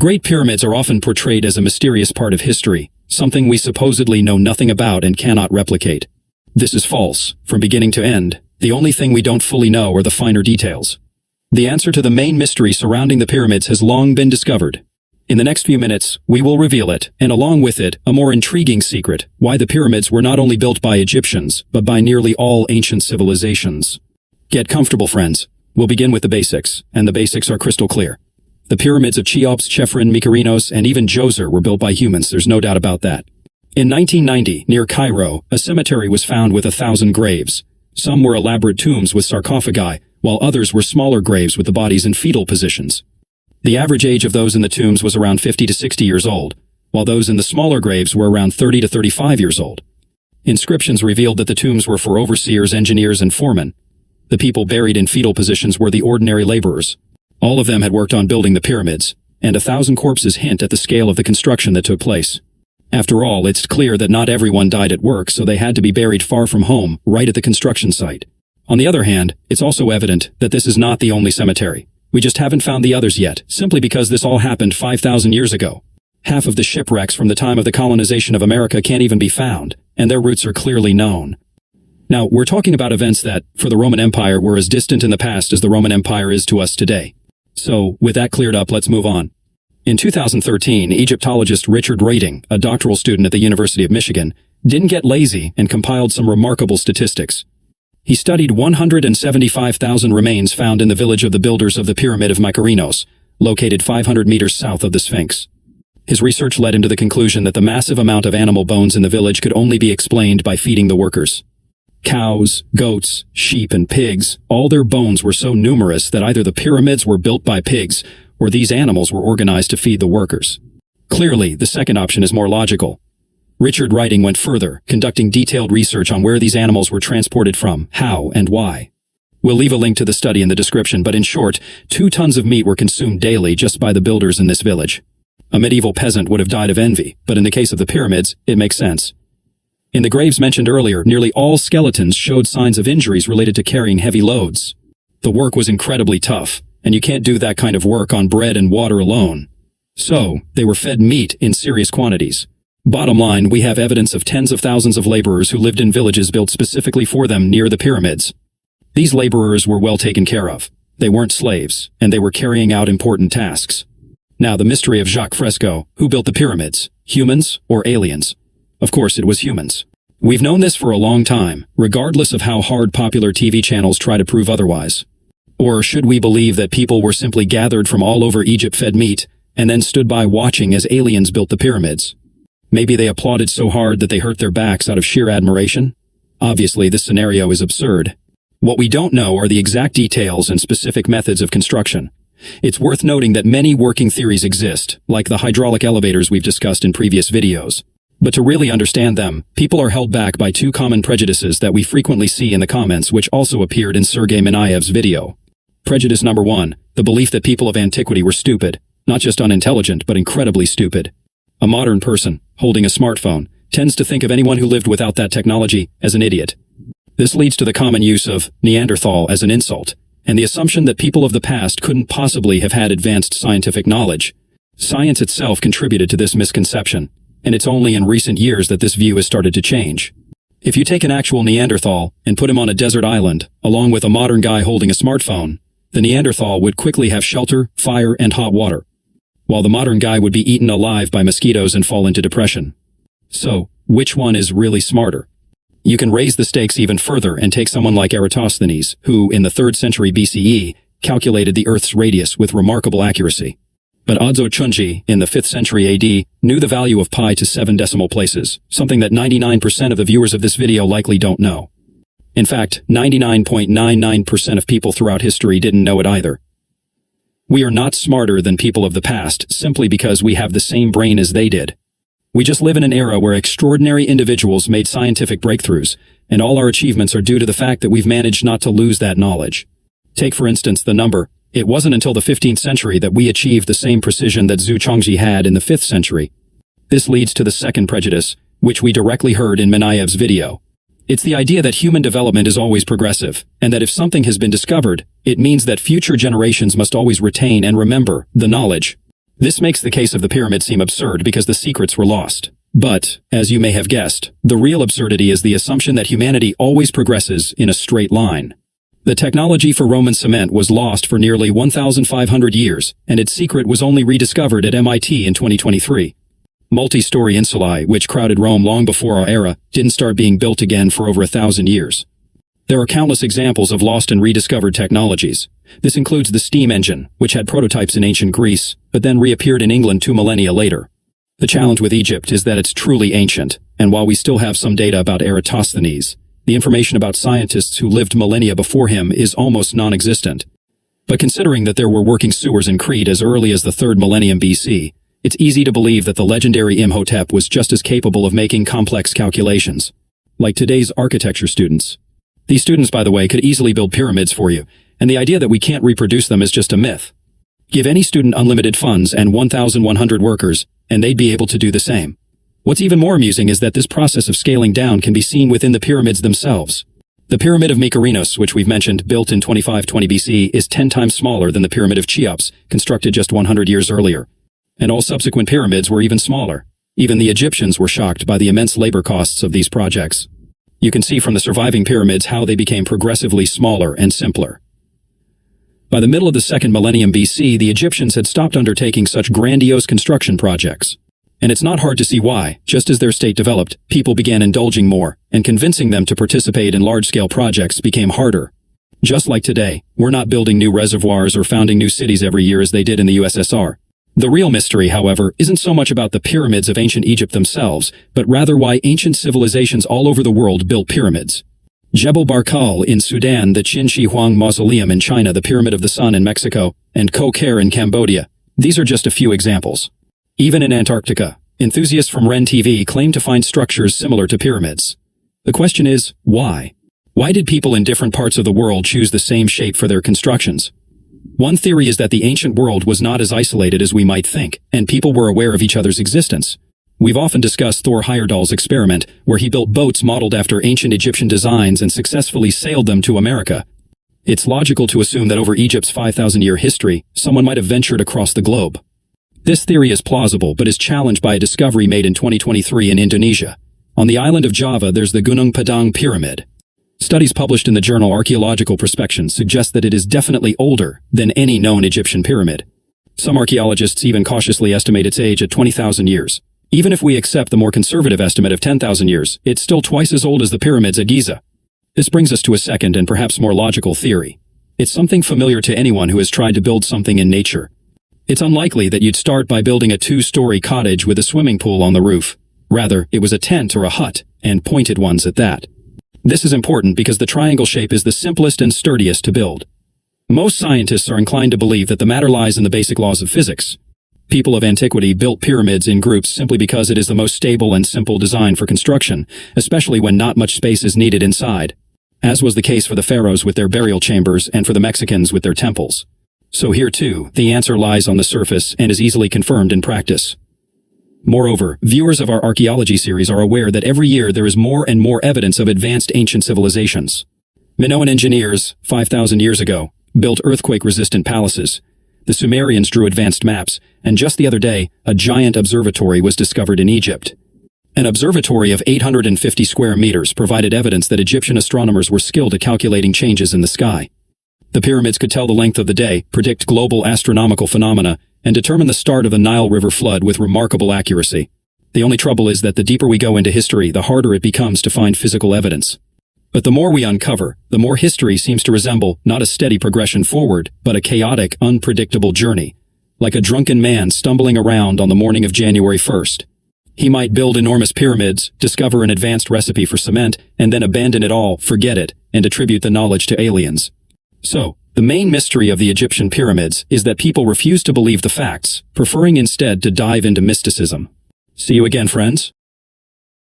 Great pyramids are often portrayed as a mysterious part of history, something we supposedly know nothing about and cannot replicate. This is false. From beginning to end, the only thing we don't fully know are the finer details. The answer to the main mystery surrounding the pyramids has long been discovered. In the next few minutes, we will reveal it, and along with it, a more intriguing secret, why the pyramids were not only built by Egyptians, but by nearly all ancient civilizations. Get comfortable, friends. We'll begin with the basics, and the basics are crystal clear. The pyramids of Cheops, Chephren, Mykerinos, and even Djoser were built by humans, there's no doubt about that. In 1990, near Cairo, a cemetery was found with 1,000 graves. Some were elaborate tombs with sarcophagi, while others were smaller graves with the bodies in fetal positions. The average age of those in the tombs was around 50 to 60 years old, while those in the smaller graves were around 30 to 35 years old. Inscriptions revealed that the tombs were for overseers, engineers, and foremen. The people buried in fetal positions were the ordinary laborers. All of them had worked on building the pyramids, and 1,000 corpses hint at the scale of the construction that took place. After all, it's clear that not everyone died at work, so they had to be buried far from home, right at the construction site. On the other hand, it's also evident that this is not the only cemetery. We just haven't found the others yet, simply because this all happened 5,000 years ago. Half of the shipwrecks from the time of the colonization of America can't even be found, and their roots are clearly known. Now, we're talking about events that, for the Roman Empire, were as distant in the past as the Roman Empire is to us today. So, with that cleared up, let's move on. In 2013, Egyptologist Richard Rating, a doctoral student at the University of Michigan, didn't get lazy and compiled some remarkable statistics. He studied 175,000 remains found in the village of the builders of the Pyramid of Mykerinos, located 500 meters south of the Sphinx. His research led him to the conclusion that the massive amount of animal bones in the village could only be explained by feeding the workers. Cows, goats, sheep, and pigs, all their bones were so numerous that either the pyramids were built by pigs or these animals were organized to feed the workers. Clearly, the second option is more logical. Richard Rating went further, conducting detailed research on where these animals were transported from, how, and why. We'll leave a link to the study in the description, but in short, 2 tons of meat were consumed daily just by the builders in this village. A medieval peasant would have died of envy, but in the case of the pyramids, it makes sense. In the graves mentioned earlier, nearly all skeletons showed signs of injuries related to carrying heavy loads. The work was incredibly tough, and you can't do that kind of work on bread and water alone. So, they were fed meat in serious quantities. Bottom line, we have evidence of tens of thousands of laborers who lived in villages built specifically for them near the pyramids. These laborers were well taken care of. They weren't slaves, and they were carrying out important tasks. Now, the mystery of Jacques Fresco, who built the pyramids, humans or aliens? Of course, it was humans. We've known this for a long time, regardless of how hard popular TV channels try to prove otherwise. Or should we believe that people were simply gathered from all over Egypt fed meat, and then stood by watching as aliens built the pyramids? Maybe they applauded so hard that they hurt their backs out of sheer admiration? Obviously, this scenario is absurd. What we don't know are the exact details and specific methods of construction. It's worth noting that many working theories exist, like the hydraulic elevators we've discussed in previous videos. But to really understand them, people are held back by 2 common prejudices that we frequently see in the comments, which also appeared in Sergei Minayev's video. Prejudice number 1, the belief that people of antiquity were stupid, not just unintelligent, but incredibly stupid. A modern person, holding a smartphone, tends to think of anyone who lived without that technology as an idiot. This leads to the common use of Neanderthal as an insult, and the assumption that people of the past couldn't possibly have had advanced scientific knowledge. Science itself contributed to this misconception, and it's only in recent years that this view has started to change. If you take an actual Neanderthal and put him on a desert island, along with a modern guy holding a smartphone, the Neanderthal would quickly have shelter, fire, and hot water, while the modern guy would be eaten alive by mosquitoes and fall into depression. So, which one is really smarter? You can raise the stakes even further and take someone like Eratosthenes, who, in the 3rd century BCE, calculated the Earth's radius with remarkable accuracy. But Odzo Chunji, in the 5th century AD, knew the value of pi to 7 decimal places, something that 99% of the viewers of this video likely don't know. In fact, 99.99% of people throughout history didn't know it either. We are not smarter than people of the past simply because we have the same brain as they did. We just live in an era where extraordinary individuals made scientific breakthroughs, and all our achievements are due to the fact that we've managed not to lose that knowledge. Take, for instance, the number. It wasn't until the 15th century that we achieved the same precision that Zhu Chongji had in the 5th century. This leads to the second prejudice, which we directly heard in Minayev's video. It's the idea that human development is always progressive, and that if something has been discovered, it means that future generations must always retain and remember the knowledge. This makes the case of the pyramid seem absurd because the secrets were lost. But, as you may have guessed, the real absurdity is the assumption that humanity always progresses in a straight line. The technology for Roman cement was lost for nearly 1,500 years, and its secret was only rediscovered at MIT in 2023. Multi-story insulae, which crowded Rome long before our era, didn't start being built again for over 1,000 years. There are countless examples of lost and rediscovered technologies. This includes the steam engine, which had prototypes in ancient Greece, but then reappeared in England 2 millennia later. The challenge with Egypt is that it's truly ancient, and while we still have some data about Eratosthenes, the information about scientists who lived millennia before him is almost non-existent. But considering that there were working sewers in Crete as early as the 3rd millennium BC, it's easy to believe that the legendary Imhotep was just as capable of making complex calculations, like today's architecture students. These students, by the way, could easily build pyramids for you, and the idea that we can't reproduce them is just a myth. Give any student unlimited funds and 1,100 workers, and they'd be able to do the same. What's even more amusing is that this process of scaling down can be seen within the pyramids themselves. The Pyramid of Mykerinos, which we've mentioned, built in 2520 BC, is 10 times smaller than the Pyramid of Cheops, constructed just 100 years earlier. And all subsequent pyramids were even smaller. Even the Egyptians were shocked by the immense labor costs of these projects. You can see from the surviving pyramids how they became progressively smaller and simpler. By the middle of the 2nd millennium BC, the Egyptians had stopped undertaking such grandiose construction projects. And it's not hard to see why. Just as their state developed, people began indulging more, and convincing them to participate in large-scale projects became harder. Just like today, we're not building new reservoirs or founding new cities every year as they did in the USSR. The real mystery, however, isn't so much about the pyramids of ancient Egypt themselves, but rather why ancient civilizations all over the world built pyramids. Jebel Barkal in Sudan, the Qin Shi Huang Mausoleum in China, the Pyramid of the Sun in Mexico, and Ko Kher in Cambodia. These are just a few examples. Even in Antarctica, enthusiasts from Ren TV claim to find structures similar to pyramids. The question is, why? Why did people in different parts of the world choose the same shape for their constructions? One theory is that the ancient world was not as isolated as we might think, and people were aware of each other's existence. We've often discussed Thor Heyerdahl's experiment, where he built boats modeled after ancient Egyptian designs and successfully sailed them to America. It's logical to assume that over Egypt's 5,000-year history, someone might have ventured across the globe. This theory is plausible, but is challenged by a discovery made in 2023 in Indonesia. On the island of Java, there's the Gunung Padang Pyramid. Studies published in the journal Archaeological Prospections suggest that it is definitely older than any known Egyptian pyramid. Some archaeologists even cautiously estimate its age at 20,000 years. Even if we accept the more conservative estimate of 10,000 years, it's still twice as old as the pyramids at Giza. This brings us to a second and perhaps more logical theory. It's something familiar to anyone who has tried to build something in nature. It's unlikely that you'd start by building a 2-story cottage with a swimming pool on the roof. Rather, it was a tent or a hut, and pointed ones at that. This is important because the triangle shape is the simplest and sturdiest to build. Most scientists are inclined to believe that the matter lies in the basic laws of physics. People of antiquity built pyramids in groups simply because it is the most stable and simple design for construction, especially when not much space is needed inside, as was the case for the pharaohs with their burial chambers and for the Mexicans with their temples. So here too, the answer lies on the surface and is easily confirmed in practice. Moreover, viewers of our archaeology series are aware that every year there is more and more evidence of advanced ancient civilizations. Minoan engineers, 5,000 years ago, built earthquake-resistant palaces. The Sumerians drew advanced maps, and just the other day, a giant observatory was discovered in Egypt. An observatory of 850 square meters provided evidence that Egyptian astronomers were skilled at calculating changes in the sky. The pyramids could tell the length of the day, predict global astronomical phenomena, and determine the start of the Nile River flood with remarkable accuracy. The only trouble is that the deeper we go into history, the harder it becomes to find physical evidence. But the more we uncover, the more history seems to resemble not a steady progression forward, but a chaotic, unpredictable journey. Like a drunken man stumbling around on the morning of January 1st. He might build enormous pyramids, discover an advanced recipe for cement, and then abandon it all, forget it, and attribute the knowledge to aliens. So, the main mystery of the Egyptian pyramids is that people refuse to believe the facts, preferring instead to dive into mysticism. See you again, friends.